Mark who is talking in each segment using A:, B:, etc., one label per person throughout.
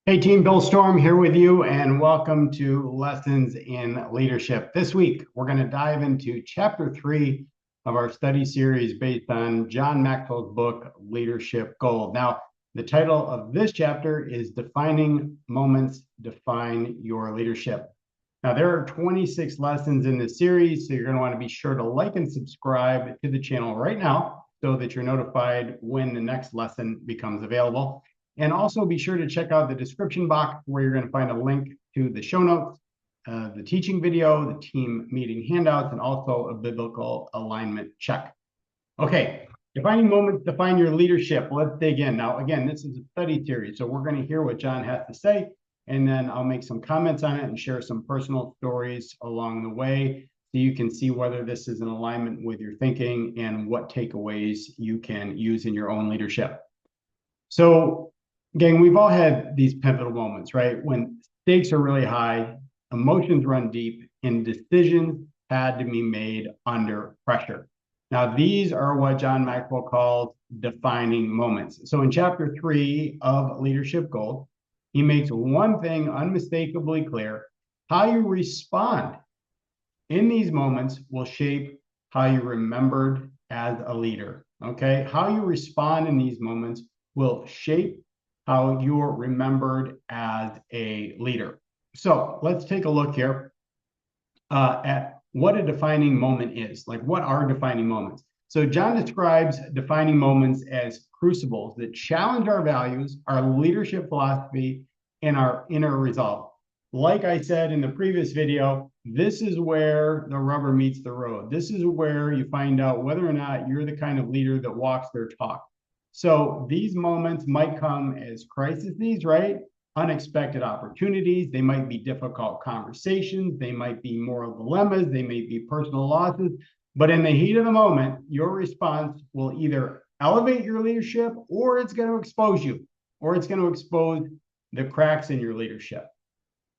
A: Hey team, Bill Storm here with you, and welcome to Lessons in Leadership. This week, we're going to dive into chapter 3 of our study series based on John Maxwell's book, Leadership Gold. Now, the title of this chapter is Defining Moments Define Your Leadership. Now, there are 26 lessons in this series, so you're going to want to be sure to like and subscribe to the channel right now so that you're notified when the next lesson becomes available. And also be sure to check out the description box where you're going to find a link to the show notes, the teaching video, the team meeting handouts, and also a biblical alignment check. Okay, defining moments define your leadership. Let's dig in. Now, again, this is a study series, so we're going to hear what John has to say, and then I'll make some comments on it and share some personal stories along the way so you can see whether this is in alignment with your thinking and what takeaways you can use in your own leadership. So, gang, we've all had these pivotal moments, right? When stakes are really high, emotions run deep, and decisions had to be made under pressure. Now, these are what John Maxwell calls defining moments. So in chapter 3 of Leadership Gold, he makes one thing unmistakably clear: how you respond in these moments will shape how you're remembered as a leader. Okay, how you respond in these moments will shape how you're remembered as a leader. So let's take a look here at what a defining moment is. Like, what are defining moments? So John describes defining moments as crucibles that challenge our values, our leadership philosophy, and our inner resolve. Like I said in the previous video, this is where the rubber meets the road. This is where you find out whether or not you're the kind of leader that walks their talk. So these moments might come as crises, right? Unexpected opportunities. They might be difficult conversations. They might be moral dilemmas. They may be personal losses. But in the heat of the moment, your response will either elevate your leadership, or it's going to expose you, or it's going to expose the cracks in your leadership.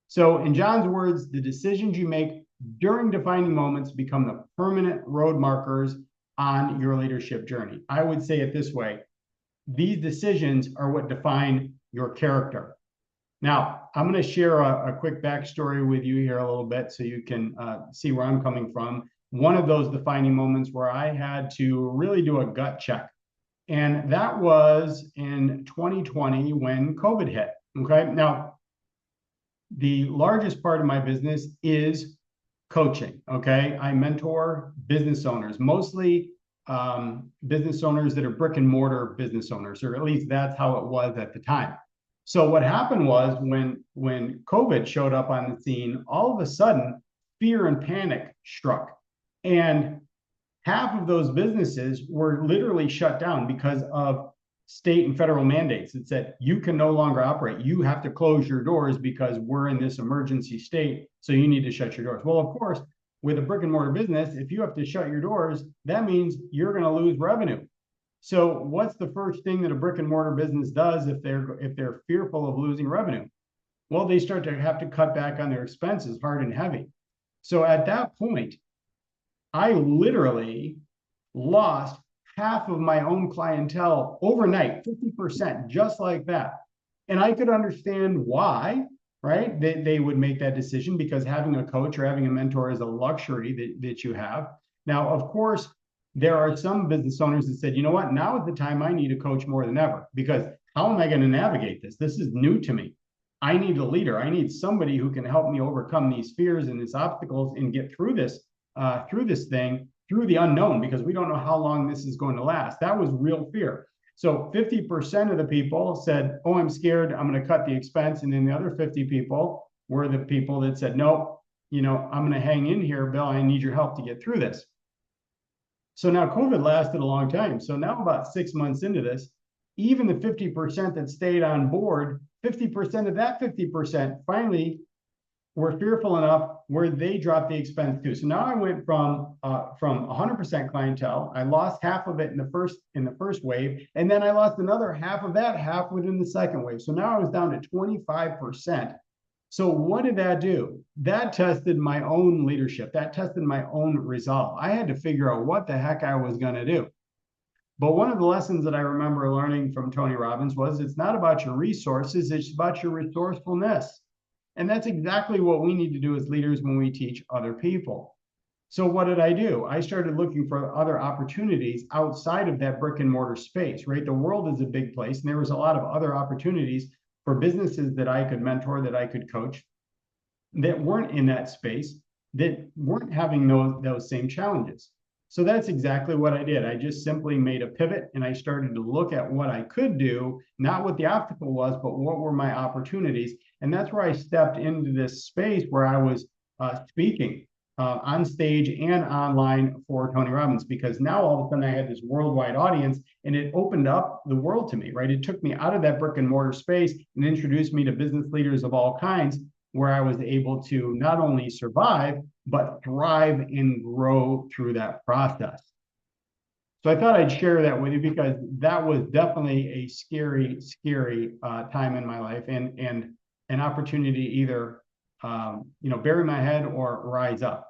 A: So in John's words, the decisions you make during defining moments become the permanent road markers on your leadership journey. I would say it this way: these decisions are what define your character. Now, I'm going to share a quick backstory with you here a little bit so you can see where I'm coming from. One of those defining moments where I had to really do a gut check, and that was in 2020 when COVID hit. Okay. Now, the largest part of my business is coaching. Okay. I mentor business owners, mostly business owners that are brick and mortar business owners, or at least that's how it was at the time. So what happened was when COVID showed up on the scene, all of a sudden fear and panic struck, and half of those businesses were literally shut down because of state and federal mandates that said you can no longer operate. You have to close your doors because we're in this emergency state, so you need to shut your doors. Well, of course, with a brick and mortar business, if you have to shut your doors, that means you're going to lose revenue. So what's the first thing that a brick and mortar business does if they're fearful of losing revenue? Well, they start to have to cut back on their expenses hard and heavy. So at that point, I literally lost half of my own clientele overnight, 50%, just like that. And I could understand why, right? They would make that decision because having a coach or having a mentor is a luxury that you have. Now, of course, there are some business owners that said, you know what, now is the time I need a coach more than ever, because how am I going to navigate this? This is new to me. I need a leader. I need somebody who can help me overcome these fears and these obstacles and get through this thing, through the unknown, because we don't know how long this is going to last. That was real fear. So 50% of the people said, oh, I'm scared, I'm going to cut the expense. And then the other 50 people were the people that said, no, I'm going to hang in here, Bill. I need your help to get through this. So now COVID lasted a long time. So now about 6 months into this, even the 50% that stayed on board, 50% of that 50% finally were fearful enough where they dropped the expense too. So now I went from 100% clientele. I lost half of it in the first wave, and then I lost another half of that half within the second wave. So now I was down to 25%. So what did that do? That tested my own leadership. That tested my own resolve. I had to figure out what the heck I was going to do. But one of the lessons that I remember learning from Tony Robbins was it's not about your resources, it's about your resourcefulness. And that's exactly what we need to do as leaders when we teach other people. So what did I do? I started looking for other opportunities outside of that brick and mortar space, right? The world is a big place, and there was a lot of other opportunities for businesses that I could mentor, that I could coach, that weren't in that space, that weren't having those same challenges. So that's exactly what I did. I just simply made a pivot and I started to look at what I could do, not what the obstacle was, but what were my opportunities. And that's where I stepped into this space where I was speaking on stage and online for Tony Robbins, because now all of a sudden I had this worldwide audience and it opened up the world to me, right? It took me out of that brick and mortar space and introduced me to business leaders of all kinds, where I was able to not only survive, but thrive and grow through that process. So I thought I'd share that with you because that was definitely a scary, scary time in my life, and an opportunity to either bury my head or rise up.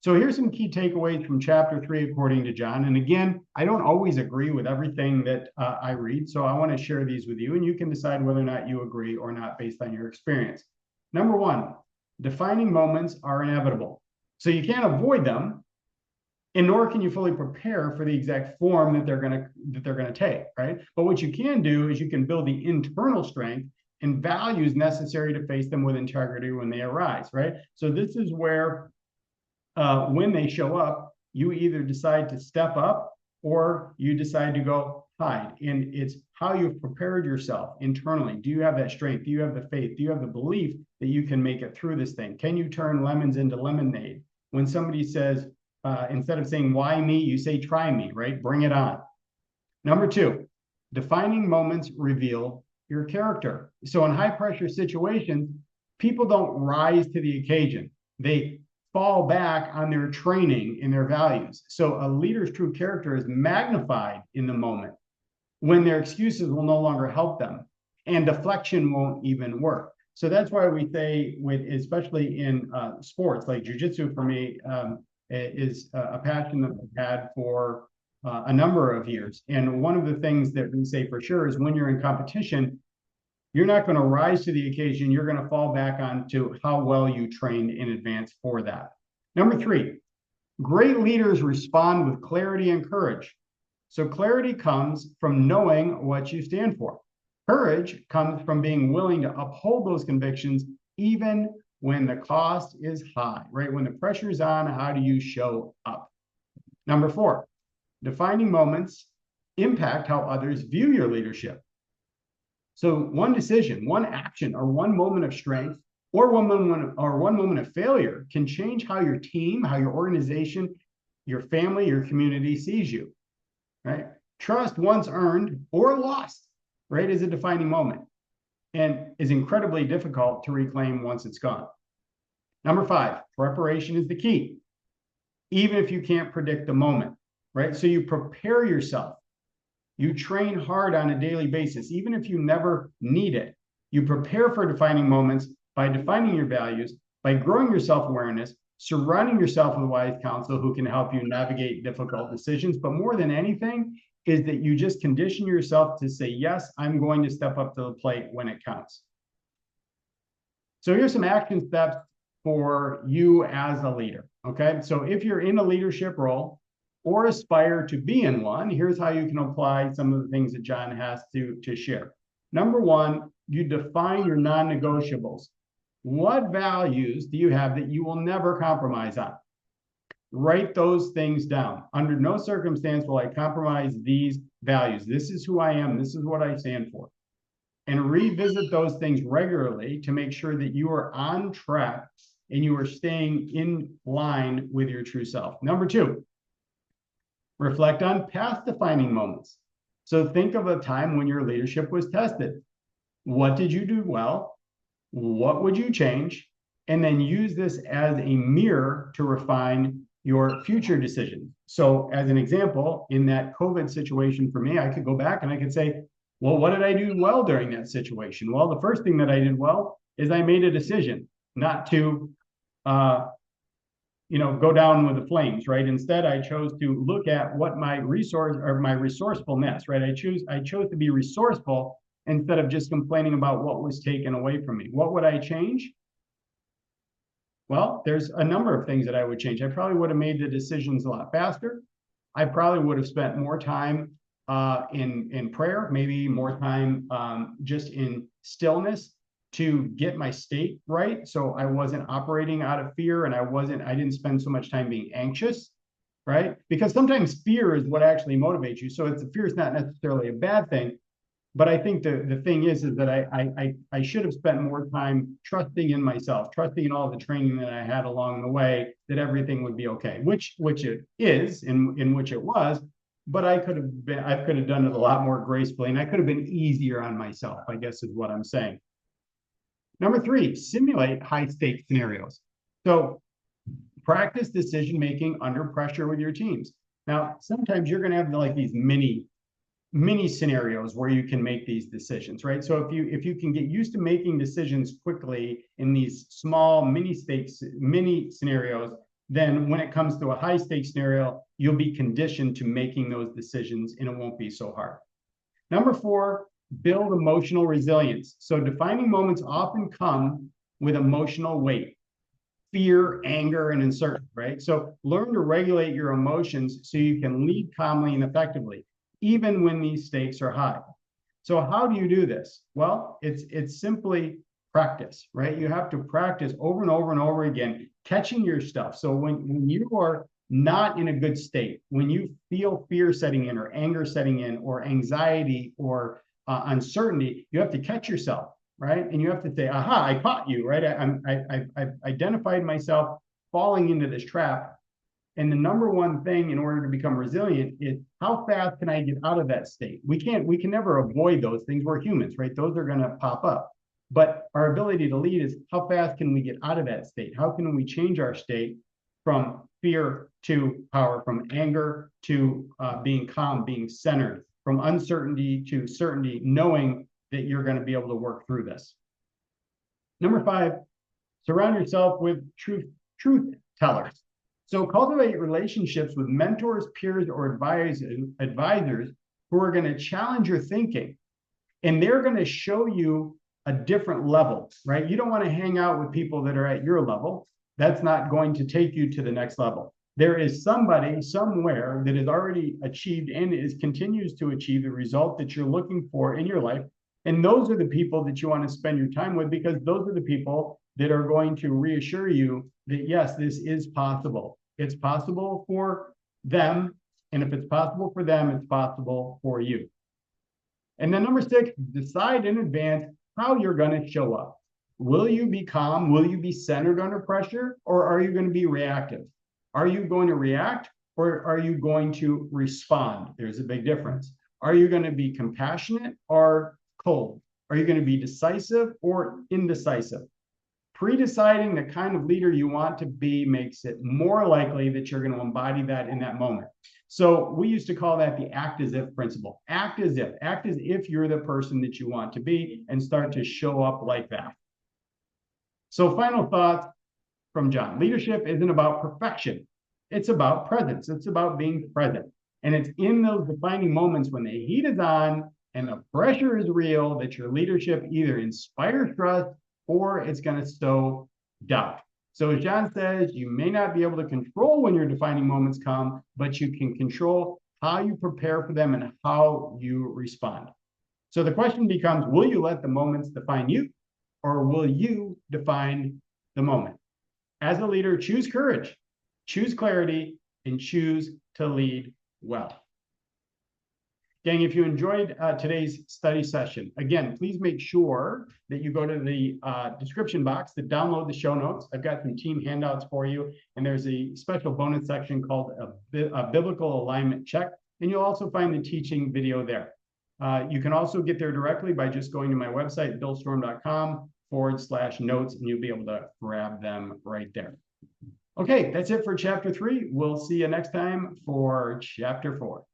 A: So here's some key takeaways from chapter 3, according to John. And again, I don't always agree with everything that I read, so I want to share these with you, and you can decide whether or not you agree or not based on your experience. Number 1, defining moments are inevitable. So you can't avoid them, and nor can you fully prepare for the exact form that they're going to take, right? But what you can do is you can build the internal strength and values necessary to face them with integrity when they arise, right? So this is where when they show up, you either decide to step up or you decide to go hide. And it's how you've prepared yourself internally. Do you have that strength? Do you have the faith? Do you have the belief that you can make it through this thing? Can you turn lemons into lemonade? When somebody says, instead of saying, why me, you say, try me, right? Bring it on. Number 2, defining moments reveal your character. So in high pressure situations, people don't rise to the occasion. They fall back on their training and their values. So a leader's true character is magnified in the moment when their excuses will no longer help them and deflection won't even work. So that's why we say, especially in sports, like jiu-jitsu for me is a passion that I've had for a number of years. And one of the things that we say for sure is when you're in competition, you're not going to rise to the occasion. You're going to fall back onto how well you trained in advance for that. Number 3, great leaders respond with clarity and courage. So clarity comes from knowing what you stand for. Courage comes from being willing to uphold those convictions even when the cost is high, right? When the pressure is on, how do you show up? Number 4, defining moments impact how others view your leadership. So one decision, one action, or one moment of strength, or one moment of failure can change how your team, how your organization, your family, your community sees you, right? Trust once earned or lost, right, is a defining moment and is incredibly difficult to reclaim once it's gone. Number 5, preparation is the key, even if you can't predict the moment, right? So you prepare yourself. You train hard on a daily basis, even if you never need it. You prepare for defining moments by defining your values, by growing your self-awareness, surrounding yourself with wise counsel who can help you navigate difficult decisions. But more than anything is that you just condition yourself to say, yes, I'm going to step up to the plate when it counts. So here's some action steps for you as a leader, okay? So if you're in a leadership role, or aspire to be in one, here's how you can apply some of the things that John has to share. Number 1, you define your non-negotiables. What values do you have that you will never compromise on? Write those things down. Under no circumstance will I compromise these values. This is who I am. This is what I stand for. And revisit those things regularly to make sure that you are on track and you are staying in line with your true self. Number 2, reflect on past defining moments. So think of a time when your leadership was tested. What did you do well? What would you change? And then use this as a mirror to refine your future decisions. So as an example, in that COVID situation for me, I could go back and I could say, well, what did I do well during that situation? Well, the first thing that I did well is I made a decision not to go down with the flames, right? Instead, I chose to look at what my resourcefulness, right? I chose to be resourceful instead of just complaining about what was taken away from me. What would I change? Well, there's a number of things that I would change. I probably would have made the decisions a lot faster. I probably would have spent more time in prayer, maybe more time just in stillness to get my state right. So I wasn't operating out of fear, and I didn't spend so much time being anxious, right? Because sometimes fear is what actually motivates you. So fear is not necessarily a bad thing. But I think the thing is that I should have spent more time trusting in myself, trusting in all the training that I had along the way, that everything would be okay, which it is, in which it was. But I could have done it a lot more gracefully, and I could have been easier on myself, I guess is what I'm saying. Number 3, simulate high stakes scenarios. So practice decision making under pressure with your teams. Now, sometimes you're going to have like these mini scenarios where you can make these decisions, right? So if you can get used to making decisions quickly in these small mini scenarios, then when it comes to a high stakes scenario, you'll be conditioned to making those decisions and it won't be so hard. Number 4, build emotional resilience. So defining moments often come with emotional weight, fear, anger, and uncertainty, right? So learn to regulate your emotions so you can lead calmly and effectively, even when these stakes are high. So how do you do this? Well, it's simply practice, right? You have to practice over and over and over again, catching your stuff. So when you are not in a good state, when you feel fear setting in or anger setting in or anxiety or uncertainty, you have to catch yourself, right? And you have to say, aha, I caught you, right? I've identified myself falling into this trap. And the number one thing in order to become resilient is how fast can I get out of that state? We can never avoid those things. We're humans, right? Those are going to pop up. But our ability to lead is how fast can we get out of that state? How can we change our state from fear to power, from anger to being calm, being centered, from uncertainty to certainty, knowing that you're going to be able to work through this. Number 5, surround yourself with truth tellers. So cultivate relationships with mentors, peers, or advisors who are going to challenge your thinking. And they're going to show you a different level, right? You don't want to hang out with people that are at your level. That's not going to take you to the next level. There is somebody somewhere that has already achieved and continues to achieve the result that you're looking for in your life. And those are the people that you want to spend your time with, because those are the people that are going to reassure you that, yes, this is possible. It's possible for them. And if it's possible for them, it's possible for you. And then number 6, decide in advance how you're going to show up. Will you be calm? Will you be centered under pressure? Or are you going to be reactive? Are you going to react, or are you going to respond? There's a big difference. Are you going to be compassionate or cold? Are you going to be decisive or indecisive? Pre-deciding the kind of leader you want to be makes it more likely that you're going to embody that in that moment. So we used to call that the act as if principle. Act as if you're the person that you want to be, and start to show up like that. So final thoughts from John. Leadership isn't about perfection. It's about presence. It's about being present. And it's in those defining moments when the heat is on and the pressure is real that your leadership either inspires trust or it's going to sow doubt. So as John says, you may not be able to control when your defining moments come, but you can control how you prepare for them and how you respond. So the question becomes, will you let the moments define you, or will you define the moment? As a leader, choose courage, choose clarity, and choose to lead well. Gang, if you enjoyed today's study session, again, please make sure that you go to the description box to download the show notes. I've got some team handouts for you, and there's a special bonus section called a biblical alignment check, and you'll also find the teaching video there. You can also get there directly by just going to my website, billstorm.com/notes, and you'll be able to grab them right there. Okay, that's it for chapter 3. We'll see you next time for chapter 4.